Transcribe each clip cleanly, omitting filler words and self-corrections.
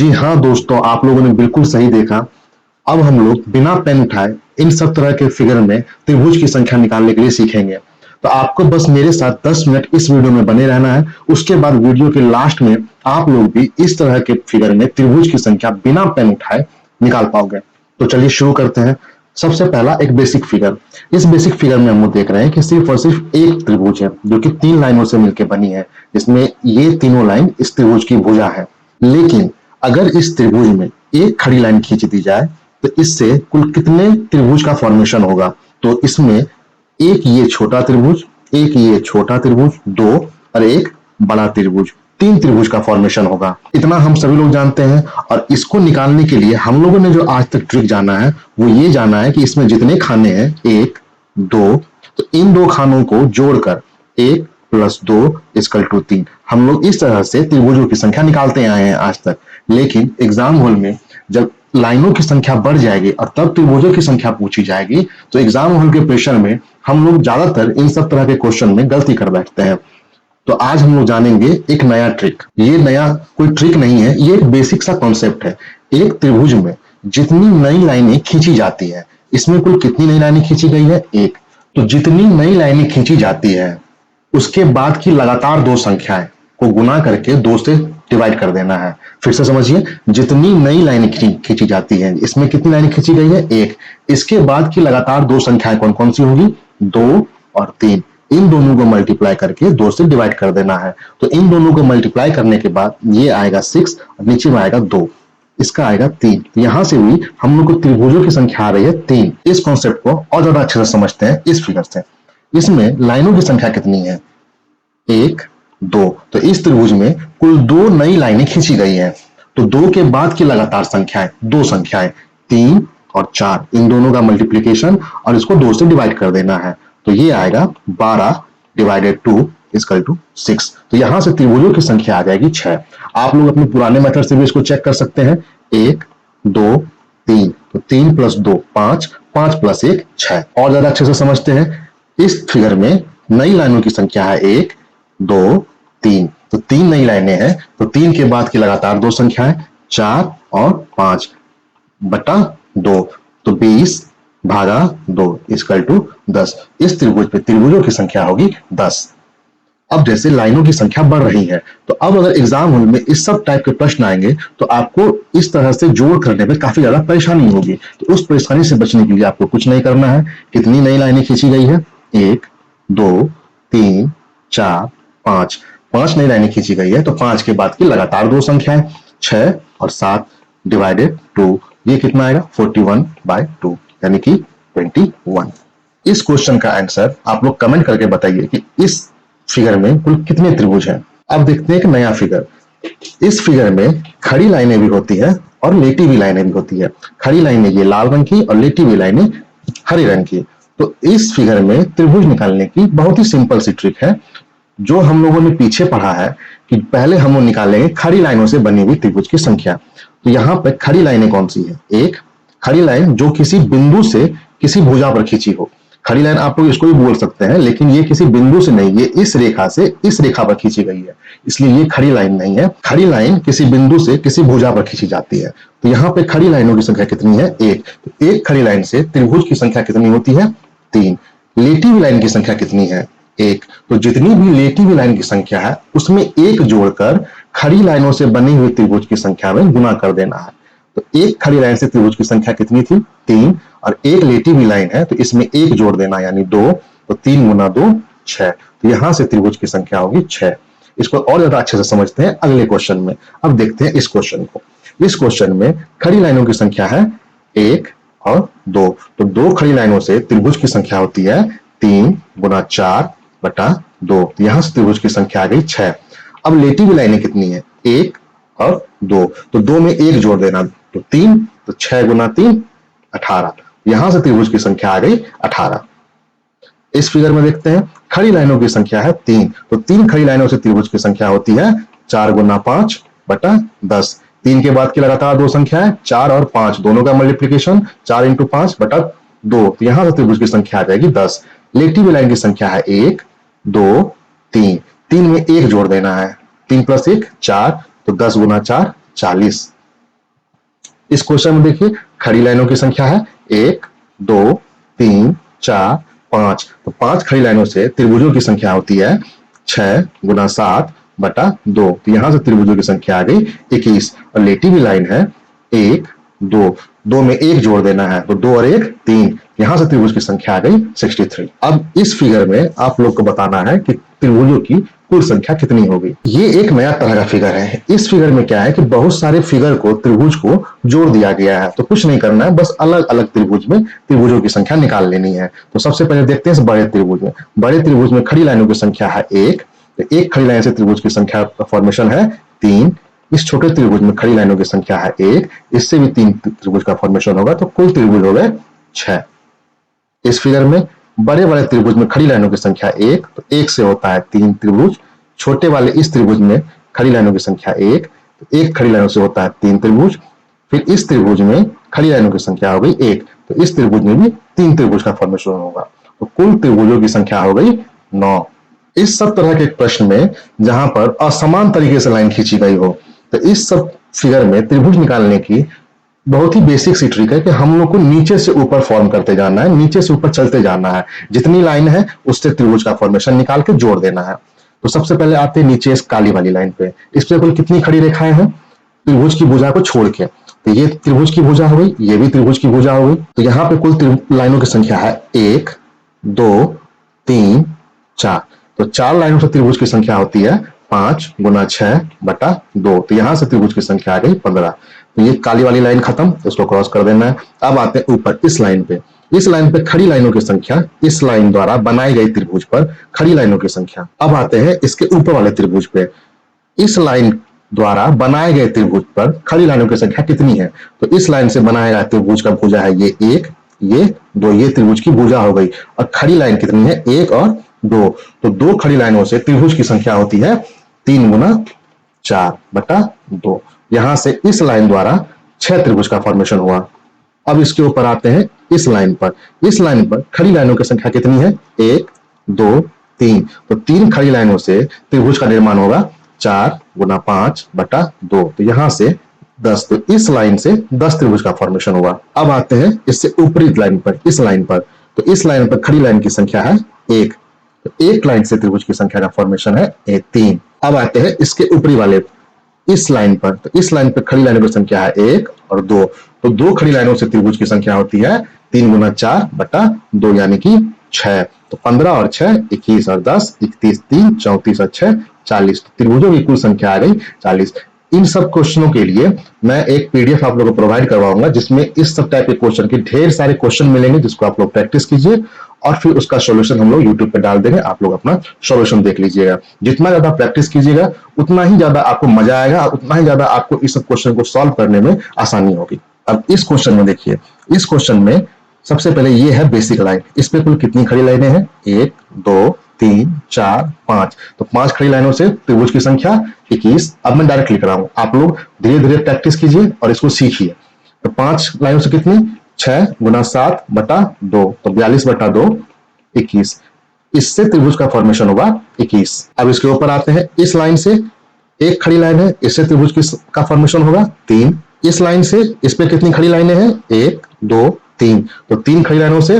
जी हाँ दोस्तों, आप लोगों ने बिल्कुल सही देखा। अब हम लोग बिना पेन उठाए इन सब तरह के फिगर में त्रिभुज की संख्या निकालने के लिए सीखेंगे। तो आपको बस मेरे साथ 10 मिनट इस वीडियो में बने रहना है। उसके बाद वीडियो के लास्ट में आप लोग भी इस तरह के फिगर में त्रिभुज की संख्या बिना पेन उठाए निकाल पाओगे। तो चलिए शुरू करते हैं। सबसे पहला एक बेसिक फिगर। इस बेसिक फिगर में हम लोग देख रहे हैं कि सिर्फ और सिर्फ एक त्रिभुज है जो कि 3 लाइनों से मिलकर बनी है, जिसमें ये तीनों लाइन इस त्रिभुज की भुजा है। लेकिन अगर इस त्रिभुज में एक खड़ी लाइन खींच दी जाए तो इससे कुल कितने त्रिभुज का फॉर्मेशन होगा? तो इसमें एक ये छोटा त्रिभुज, एक ये छोटा त्रिभुज, दो, और एक बड़ा त्रिभुज, 3 त्रिभुज का फॉर्मेशन होगा। इतना हम सभी लोग जानते हैं। और इसको निकालने के लिए हम लोगों ने जो आज तक ट्रिक जाना है वो ये जाना है कि इसमें जितने खाने हैं 1, 2, तो इन दो खानों को जोड़कर 1 + 2 = 3। हम लोग इस तरह से त्रिभुजों की संख्या निकालते आए हैं आज तक। लेकिन एग्जाम हॉल में जब लाइनों की संख्या बढ़ जाएगी और तब त्रिभुजों की संख्या पूछी जाएगी तो एग्जाम हॉल के प्रेशर में हम लोग ज्यादातर इन सब तरह के क्वेश्चन में गलती कर बैठते हैं। तो आज हम लोग जानेंगे एक नया ट्रिक। ये नया कोई ट्रिक नहीं है, ये एक बेसिक सा कॉन्सेप्ट है। एक त्रिभुज में जितनी नई लाइनें खींची जाती है, इसमें कुल कितनी नई लाइनें खींची गई है? 1। तो जितनी नई लाइनें खींची जाती है उसके बाद की लगातार दो संख्याएं को गुना करके 2 से डिवाइड कर देना है। फिर से समझिए, जितनी नई लाइनें खींची जाती है, इसमें कितनी लाइनें खींची गई है? 1। इसके बाद की लगातार दो संख्याएं कौन कौन सी होंगी? 2 और 3। इन दोनों को मल्टीप्लाई करके 2 से डिवाइड कर देना है। तो इन दोनों को मल्टीप्लाई करने के बाद ये आएगा 6 और नीचे में आएगा 2, इसका आएगा 3। तो यहां से भी हम लोग को त्रिभुजों की संख्या आ रही है 3। इस कॉन्सेप्ट को और ज्यादा अच्छे से समझते हैं इस फिगर से। इसमें लाइनों की संख्या कितनी है? 1, 2। तो इस त्रिभुज में कुल 2 नई लाइनें खींची गई हैं। तो 2 के बाद की लगातार संख्याएं, दो संख्याएं 3 और 4, इन दोनों का मल्टीप्लीकेशन और इसको 2 से डिवाइड कर देना है। तो ये आएगा 12 / 2 = 6। तो यहां से त्रिभुजों की संख्या आ जाएगी 6। आप लोग अपने पुराने मेथड से भी इसको चेक कर सकते हैं। 1, 2, 3। तो 3 + 2 5, 5 + 1 6। और ज्यादा अच्छे से समझते हैं, इस फिगर में नई लाइनों की संख्या है 1, 2, 3। तो 3 नई लाइनें हैं। तो 3 के बाद की लगातार दो संख्याएं 4 और 5 बटा 2। तो 20/2 = 10। इस त्रिभुज पे त्रिभुजों की संख्या होगी 10। अब जैसे लाइनों की संख्या बढ़ रही है, तो अब अगर एग्जाम हॉल में इस सब टाइप के प्रश्न आएंगे तो आपको इस तरह से जोड़ करने में काफी ज्यादा परेशानी होगी। तो उस परेशानी से बचने के लिए आपको कुछ नहीं करना है। कितनी नई लाइनें खींची गई है? 1, 2, 3, 4, 5। 5 नई लाइनें खींची गई है। तो 5 के बाद की लगातार दो संख्याएं 6 और 7 / 2। ये कितना आएगा? 41/2 यानी कि 21। इस क्वेश्चन का आंसर आप लोग कमेंट करके बताइए कि इस फिगर में कुल कितने त्रिभुज हैं। अब देखते हैं एक नया फिगर। इस फिगर में खड़ी लाइनें भी होती है और लेटी हुई लाइनें भी होती है। खड़ी लाइनें ये लाल रंग की और लेटी हुई लाइनें हरे रंग की। तो इस फिगर में त्रिभुज निकालने की बहुत ही सिंपल सी ट्रिक है जो हम लोगों ने पीछे पढ़ा है कि पहले हम लोग निकालेंगे खड़ी लाइनों से बनी हुई त्रिभुज की संख्या। तो यहाँ पे खड़ी लाइनें कौन सी है? एक खड़ी लाइन जो किसी बिंदु से किसी भुजा पर खींची हो। खड़ी लाइन आप लोग इसको भी बोल सकते हैं, लेकिन ये किसी बिंदु से नहीं, ये इस रेखा से इस रेखा पर खींची गई है, इसलिए ये खड़ी लाइन नहीं है। खड़ी लाइन किसी बिंदु से किसी भुजा पर खींची जाती है। तो यहाँ पे खड़ी लाइनों की संख्या कितनी है? 1। तो एक खड़ी लाइन से त्रिभुज की संख्या कितनी होती है? 3। लेटी हुई लाइन की संख्या कितनी है? 1। तो जितनी भी लेटी हुई लाइन की संख्या है उसमें 1 जोड़कर खड़ी लाइनों से बनी हुई त्रिभुज की संख्या में गुना कर देना है। तो एक खड़ी लाइन से त्रिभुज की संख्या कितनी थी? 3। और एक लेटी हुई लाइन है तो इसमें 1 जोड़ देना यानी 2। तो 3 × 2 6। तो यहां से त्रिभुज की संख्या होगी 6। इसको और ज्यादा अच्छे से समझते हैं अगले क्वेश्चन में। अब देखते हैं इस क्वेश्चन को। इस क्वेश्चन में खड़ी लाइनों की संख्या है 1 और 2। तो 2 खड़ी लाइनों से त्रिभुज की संख्या होती है 3 × 4/2। तो यहां से त्रिभुज की संख्या आ गई 6। अब लेटी हुई लाइनें कितनी है? 1 और 2। तो 2 में 1 जोड़ देना तो 3। तो 6 × 3 18। यहां से त्रिभुज की संख्या आ गई 18। इस फिगर में देखते हैं खड़ी लाइनों की संख्या है 3। तो 3 खड़ी लाइनों से त्रिभुज की संख्या होती है 4 × 5/10। 3 के बाद की लगातार दो संख्या है 4 और 5, दोनों का मल्टीप्लीकेशन 4 × 5/2। तो यहां से त्रिभुज की संख्या आ जाएगी 10। लेटी हुई लाइन की संख्या है 1, 2, 3। 3 में 1 जोड़ देना है, 3 + 1 4। तो 10 × 4 40। इस क्वेश्चन में देखिए खड़ी लाइनों की संख्या है 1, 2, 3, 4, 5। तो 5 खड़ी लाइनों से त्रिभुजों की संख्या होती है 6 गुना 7 बटा 2। तो यहां से त्रिभुजों की संख्या आ गई 21। और लेटी हुई लाइन है 1, 2, 2 में 1 जोड़ देना है तो 2 और 1 3। यहां से त्रिभुज की संख्या आ गई 63। अब इस फिगर में आप लोग को बताना है कि त्रिभुजों की कुल संख्या कितनी होगी। ये एक नया तरह का फिगर है। इस फिगर में क्या है कि बहुत सारे फिगर को त्रिभुज को जोड़ दिया गया है। तो कुछ नहीं करना है, बस अलग अलग त्रिभुज में त्रिभुजों की संख्या निकाल लेनी है। तो सबसे पहले देखते हैं इस बड़े त्रिभुज में। बड़े त्रिभुज में खड़ी लाइनों की संख्या है 1। तो एक खड़ी लाइन से त्रिभुज की संख्या का फॉर्मेशन है 3। इस छोटे त्रिभुज में खड़ी लाइनों की संख्या है 1, इससे भी 3 त्रिभुज का फॉर्मेशन होगा। तो कुल त्रिभुज हो गए 6। इस फिगर में बड़े वाले त्रिभुज में खड़ी लाइनों की संख्या 1, तो 1 से होता है 3 त्रिभुज। छोटे वाले इस त्रिभुज में खड़ी लाइनों की संख्या 1, तो 1 खड़ी लाइनों से होता है 3 त्रिभुज। फिर इस त्रिभुज में खड़ी लाइनों की संख्या हो गई 1, तो इस त्रिभुज में भी 3 त्रिभुज का फॉर्मेशन होगा। तो कुल त्रिभुजों की संख्या हो गई 9। इस सब तरह के प्रश्न में जहां पर असमान तरीके से लाइन खींची गई हो, तो इस सब फिगर में त्रिभुज निकालने की बहुत ही बेसिक सी ट्रिक है कि हम लोग को नीचे से ऊपर फॉर्म करते जाना है, नीचे से ऊपर चलते जाना है। जितनी लाइन है उससे त्रिभुज का फॉर्मेशन निकाल के जोड़ देना है। तो सबसे पहले आते हैं नीचे इस काली वाली लाइन पे। इस पे कुल कितनी खड़ी रेखाएं हैं त्रिभुज की भुजा को छोड़ के? तो ये त्रिभुज की भुजा हो गई, ये भी त्रिभुज की भुजा हो गई। तो यहाँ पे कुल लाइनों की संख्या है 1, 2, 3, 4। तो 4 लाइनों से त्रिभुज की संख्या होती है 5 गुना 6 बटा 2। तो यहां से त्रिभुज की संख्या आ गई 15। तो ये काली वाली लाइन खत्म, इसको क्रॉस कर देना है। अब आते हैं ऊपर इस लाइन पे। इस लाइन पे खड़ी लाइनों की संख्या, इस लाइन द्वारा बनाई गई त्रिभुज पर खड़ी लाइनों की संख्या। अब आते हैं इसके ऊपर वाले त्रिभुज पे। इस लाइन द्वारा बनाए गए त्रिभुज पर खड़ी लाइनों की संख्या कितनी है? तो इस लाइन से बनाया गया त्रिभुज का भुजा है ये 1, ये 2, ये त्रिभुज की भुजा हो गई। और खड़ी लाइन कितनी है? 1 और 2। तो 2 खड़ी लाइनों से त्रिभुज की संख्या होती है 3 गुना 4 बटा 2। यहां से इस लाइन द्वारा 6 त्रिभुज का फॉर्मेशन हुआ। अब इसके ऊपर आते हैं इस लाइन पर। इस लाइन पर खड़ी लाइनों की संख्या कितनी है? 1, 2, 3। तो 3 खड़ी लाइनों से त्रिभुज का निर्माण होगा 4 गुना 5 बटा 2। तो यहां से 10। तो इस लाइन से 10 त्रिभुज का फॉर्मेशन हुआ। अब आते हैं इससे ऊपरी लाइन पर, इस लाइन पर। तो इस लाइन पर खड़ी लाइन की संख्या है 1। तो एक लाइन से त्रिभुज की संख्या का फॉर्मेशन है 3। अब आते हैं इसके ऊपरी वाले इस लाइन पर। तो इस लाइन पर खड़ी लाइनों की संख्या है 1 और 2। तो 2 खड़ी लाइनों से त्रिभुज की संख्या होती है 3 गुना 4 बटा 2 यानी कि 6। तो 15 और 6 21 और 10 31 3 34 और 6 40। तो त्रिभुजों की कुल संख्या आ गई 40। इन सब क्वेश्चनों के लिए मैं एक पीडीएफ आप लोगों को प्रोवाइड करवाऊंगा, जिसमें इस सब टाइप के क्वेश्चन के ढेर सारे क्वेश्चन मिलेंगे, जिसको आप लोग प्रैक्टिस कीजिए और फिर उसका सॉल्यूशन हम लोग यूट्यूब पे डाल देंगे। आप लोग अपना सॉल्यूशन देख लीजिएगा। जितना ज्यादा प्रैक्टिस कीजिएगा उतना ही ज्यादा आपको मजा आएगा, उतना ही ज्यादा आपको इस सब क्वेश्चन को सॉल्व करने में आसानी होगी। अब इस क्वेश्चन में देखिए, इस क्वेश्चन में सबसे पहले ये है बेसिक लाइन। इस पे कुल कितनी खड़ी लाइनें हैं? 1, 2, 3, 4, 5। तो 5 खड़ी लाइनों से त्रिभुज की संख्या 21। अब मैं डायरेक्ट लिख रहा हूं, आप लोग धीरे धीरे प्रैक्टिस कीजिए और इसको सीखिए। तो 5 लाइनों से कितनी? 6 गुना 7 बटा 2। तो 42 बटा 2 21। इससे त्रिभुज का फॉर्मेशन होगा 21। अब इसके ऊपर आते हैं। इस लाइन से एक खड़ी लाइन है, इससे त्रिभुज का फॉर्मेशन होगा 3। इस लाइन से इस पे कितनी खड़ी लाइनें हैं? 1, 2, 3। तो 3 खड़ी लाइनों से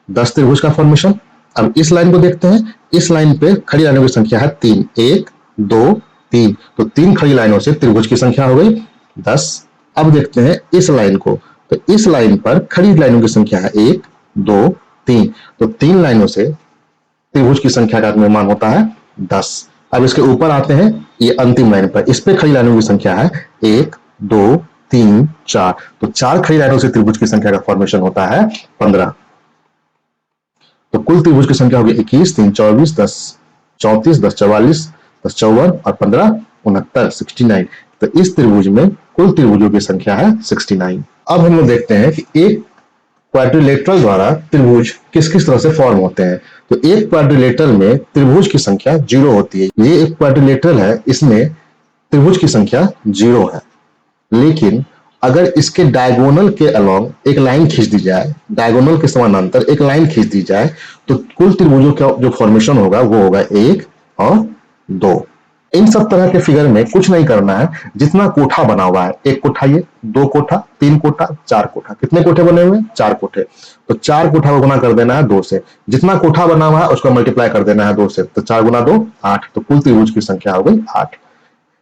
10 त्रिभुज का फॉर्मेशन। अब इस लाइन को देखते हैं। इस लाइन पे खड़ी लाइनों की संख्या है 3, 1, 2, 3। तो 3 खड़ी लाइनों से त्रिभुज की संख्या हो गई 10। अब देखते हैं इस लाइन को। तो इस लाइन पर खड़ी लाइनों की संख्या है 1, 2, 3। तो 3 लाइनों से त्रिभुज की संख्या का निर्माण होता है 10। अब इसके ऊपर आते हैं ये अंतिम लाइन पर। इस पे खड़ी लाइनों की संख्या है 1, 2, 3, 4। तो 4 खड़ी लाइनों से त्रिभुज की संख्या का फॉर्मेशन होता है 15। तो कुल त्रिभुज की संख्या होगी 21, 3 24, 10 34, 10 44, 10 54 और 15 69, 69। तो इस त्रिभुज में कुल त्रिभुजों की संख्या है 69। अब हम लोग देखते हैं कि एक क्वाड्रिलेटरल द्वारा त्रिभुज किस किस तरह से फॉर्म होते हैं। तो एक क्वाड्रिलेटरल में त्रिभुज की संख्या 0 होती है। ये एक क्वाड्रिलेटरल है, इसमें त्रिभुज की संख्या 0 है। लेकिन अगर इसके डायगोनल के अलोंग एक लाइन खींच दी जाए, डायगोनल के समानांतर एक लाइन खींच दी जाए, तो कुल त्रिभुजों का जो फॉर्मेशन होगा वो होगा 1 और 2। इन सब तरह के फिगर में कुछ नहीं करना है, जितना कोठा बना हुआ है, एक कोठा ये, दो कोठा, तीन कोठा, चार कोठा, कितने कोठे बने हुए हैं, चार कोठे, तो चार कोठा को गुना कर देना है 2 से, जितना कोठा बना हुआ है उसका मल्टीप्लाई कर देना है 2 से, तो 4 गुना 2 8, तो कुल त्रिभुज की संख्या हो गई 8।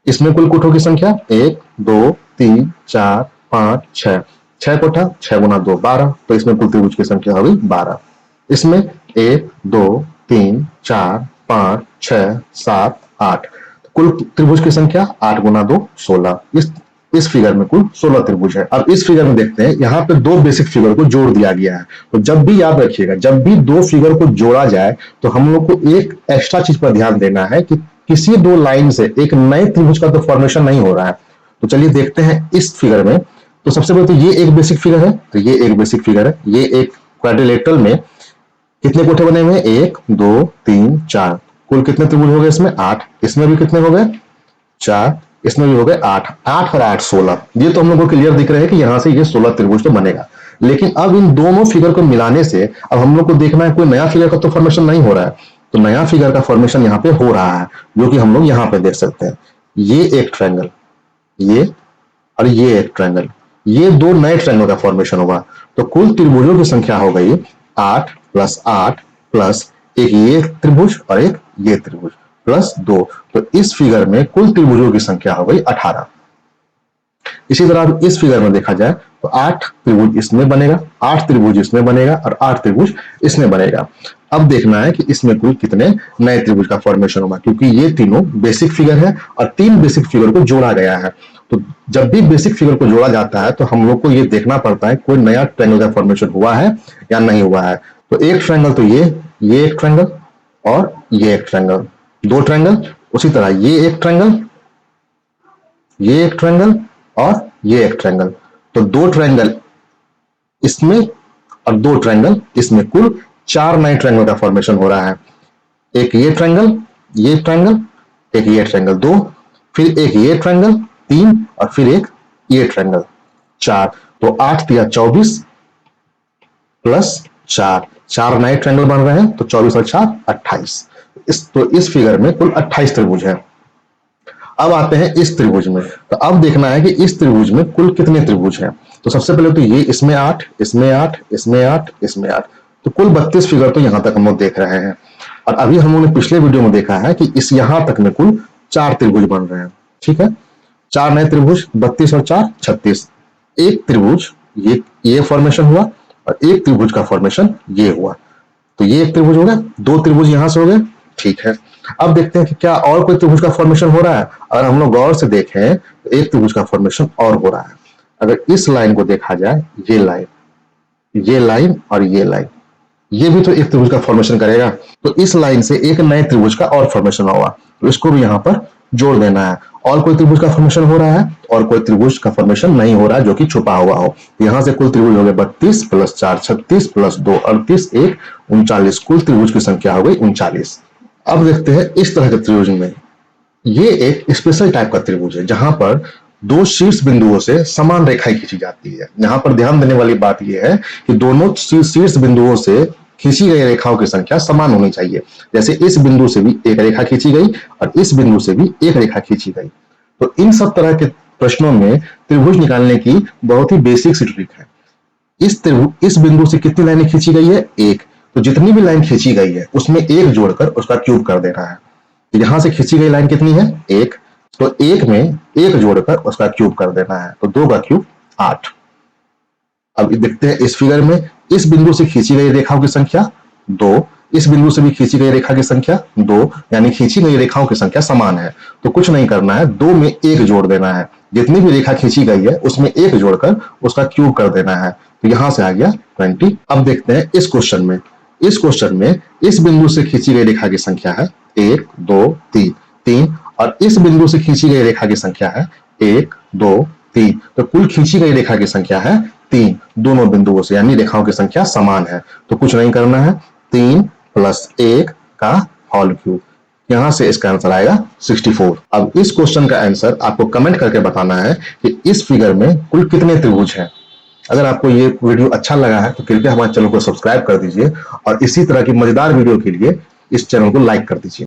इसमें कुल कोठों की संख्या 1 2 3 4 5 6, 6 कोठा, 6 गुना 2 12, तो इसमें कुल त्रिभुज की संख्या हो गई 12। इसमें 1 2 3 4 5 6 7 8, कुल त्रिभुज की संख्या 8 गुना 2 16। इस फिगर में कुल 16 त्रिभुज है। अब इस फिगर में देखते हैं, यहाँ पे दो बेसिक फिगर को जोड़ दिया गया है। तो जब भी याद रखिएगा, जब भी दो फिगर को जोड़ा जाए तो हम लोग को एक एक्स्ट्रा चीज पर ध्यान देना है कि किसी दो लाइन से एक नए त्रिभुज का तो फॉर्मेशन नहीं हो रहा है। तो चलिए देखते हैं इस फिगर में। तो सबसे पहले तो ये एक बेसिक फिगर है, तो ये एक बेसिक फिगर है। ये एक क्वाड्रिलेटरल में कितने कोठे बने हुए हैं, 1 2 3 4, कुल कितने त्रिभुज हो गए इसमें, 8। इसमें भी कितने हो गए, 4, इसमें भी हो गए 8, 8 और 8 16। ये तो हम लोग को क्लियर दिख रहा है कि यहां से ये 16 त्रिभुज तो बनेगा। लेकिन अब इन दोनों फिगर को मिलाने से अब हम लोग को देखना है कोई नया फिगर का तो फॉर्मेशन नहीं हो रहा है। तो नया फिगर का फॉर्मेशन यहाँ पे हो रहा है, जो कि हम लोग यहाँ पे देख सकते हैं। ये एक ट्रायंगल, ये और ये एक ट्रायंगल, ये दो नए ट्रायंगल का फॉर्मेशन होगा। तो कुल त्रिभुजों की संख्या हो गई 8 + 8 प्लस एक ये त्रिभुज और एक ये त्रिभुज प्लस 2। तो इस फिगर में कुल त्रिभुजों की संख्या हो गई 18। इसी तरह इस फिगर में देखा जाए तो 8 त्रिभुज इसमें बनेगा, 8 त्रिभुज इसमें बनेगा और 8 त्रिभुज इसमें बनेगा। अब देखना है कि इसमें कुल कितने नए त्रिभुज का फॉर्मेशन होगा, क्योंकि ये तीनों बेसिक फिगर है और तीन बेसिक फिगर को जोड़ा गया है। तो जब भी बेसिक फिगर को जोड़ा जाता है तो हम लोग को ये देखना पड़ता है कोई नया ट्रायंगल का फॉर्मेशन हुआ है या नहीं हुआ है। तो एक ट्रायंगल तो ये एक ट्रायंगल और ये एक ट्रायंगल, दो ट्रायंगल। उसी तरह ये एक ट्रायंगल, ये एक ट्रायंगल और ये एक ट्रायंगल। तो दो ट्रायंगल इसमें और दो ट्रायंगल इसमें, कुल 4 नए ट्रायंगल का फॉर्मेशन हो रहा है। एक ये ट्रायंगल, ये ट्रायंगल, एक ये ट्रायंगल 2, फिर एक ये ट्रायंगल 3 और फिर एक ये ट्रायंगल 4। तो 8 × 24 प्लस 4, 4 नए ट्रायंगल बन रहे हैं। तो 24 और 4 28। इस फिगर में कुल 28 त्रिभुज है। अब आते हैं इस त्रिभुज में। तो अब देखना है कि इस त्रिभुज में कुल कितने त्रिभुज हैं। तो सबसे पहले तो ये इसमें 8, इसमें 8, इसमें 8, इसमें 8, तो कुल 32 फिगर तो यहां तक हम लोग देख रहे हैं। और अभी हम लोगों ने पिछले वीडियो में देखा है कि इस यहां तक में कुल 4 त्रिभुज बन रहे हैं। ठीक है, 4 नए त्रिभुज, 32 और 4 36। एक त्रिभुज ये फॉर्मेशन हुआ और एक त्रिभुज का फॉर्मेशन ये हुआ। तो ये एक त्रिभुज हो गया, दो त्रिभुज यहां से हो गए। ठीक है, अब देखते हैं कि क्या और कोई त्रिभुज का फॉर्मेशन हो रहा है। अगर हम लोग गौर से देखें तो एक त्रिभुज का फॉर्मेशन और हो रहा है। अगर इस लाइन को देखा जाए, ये लाइन और ये लाइन, ये भी तो एक त्रिभुज का फॉर्मेशन करेगा। तो इस लाइन से एक नए त्रिभुज का और फॉर्मेशन होगा, तो इसको भी यहाँ पर जोड़ देना है। और कोई त्रिभुज का फॉर्मेशन हो रहा है, और कोई त्रिभुज का फॉर्मेशन नहीं हो रहा है जो कि छुपा हुआ हो। यहाँ से कुल त्रिभुज हो गए 32 + 4 36 + 2 38 1 39, कुल त्रिभुज की संख्या हो गई 39। अब देखते हैं इस तरह के त्रिभुज में, ये एक स्पेशल टाइप का त्रिभुज है जहां पर दो शीर्ष बिंदुओं से समान रेखाएं खींची जाती है। यहाँ पर ध्यान देने वाली बात यह है कि दोनों शीर्ष बिंदुओं से खींची गई रेखाओं की संख्या समान होनी चाहिए। जैसे इस बिंदु से भी एक रेखा खींची गई और इस बिंदु से भी एक रेखा खींची गई। तो इन सब तरह के प्रश्नों में त्रिभुज निकालने की बहुत ही बेसिक सी ट्रिक है। इस बिंदु से कितनी लाइनें खींची गई है, एक। तो जितनी भी लाइन खींची गई है उसमें एक जोड़कर उसका क्यूब कर देना है। यहां से खींची गई लाइन कितनी है, एक। तो एक में एक जोड़कर उसका क्यूब कर देना है। तो 2 का क्यूब 8। अब देखते हैं इस फिगर में, इस बिंदु से खींची गई रेखाओं की संख्या 2, इस बिंदु से भी खींची गई रेखा की संख्या 2, यानी खींची गई रेखाओं की संख्या समान है। तो कुछ नहीं करना है, 2 में एक जोड़ देना है। जितनी भी रेखा खींची गई है उसमें एक जोड़कर उसका क्यूब कर देना है। तो यहां से आ गया 20। अब देखते हैं इस क्वेश्चन में। इस क्वेश्चन में इस बिंदु से खींची गई रेखा की संख्या है 1 2 3 और इस बिंदु से खींची गई रेखा की संख्या है 1 2 3। तो कुल खींची गई रेखा की संख्या है 3 दोनों बिंदुओं से, यानी रेखाओं की संख्या समान है। तो कुछ नहीं करना है, 3 + 1 का होल क्यूब। यहां से इसका आंसर आएगा 64। अब इस क्वेश्चन का आंसर आपको कमेंट करके बताना है कि इस फिगर में कुल कितने त्रिभुज हैं। अगर आपको ये वीडियो अच्छा लगा है तो कृपया हमारे चैनल को सब्सक्राइब कर दीजिए और इसी तरह की मजेदार वीडियो के लिए इस चैनल को लाइक कर दीजिए।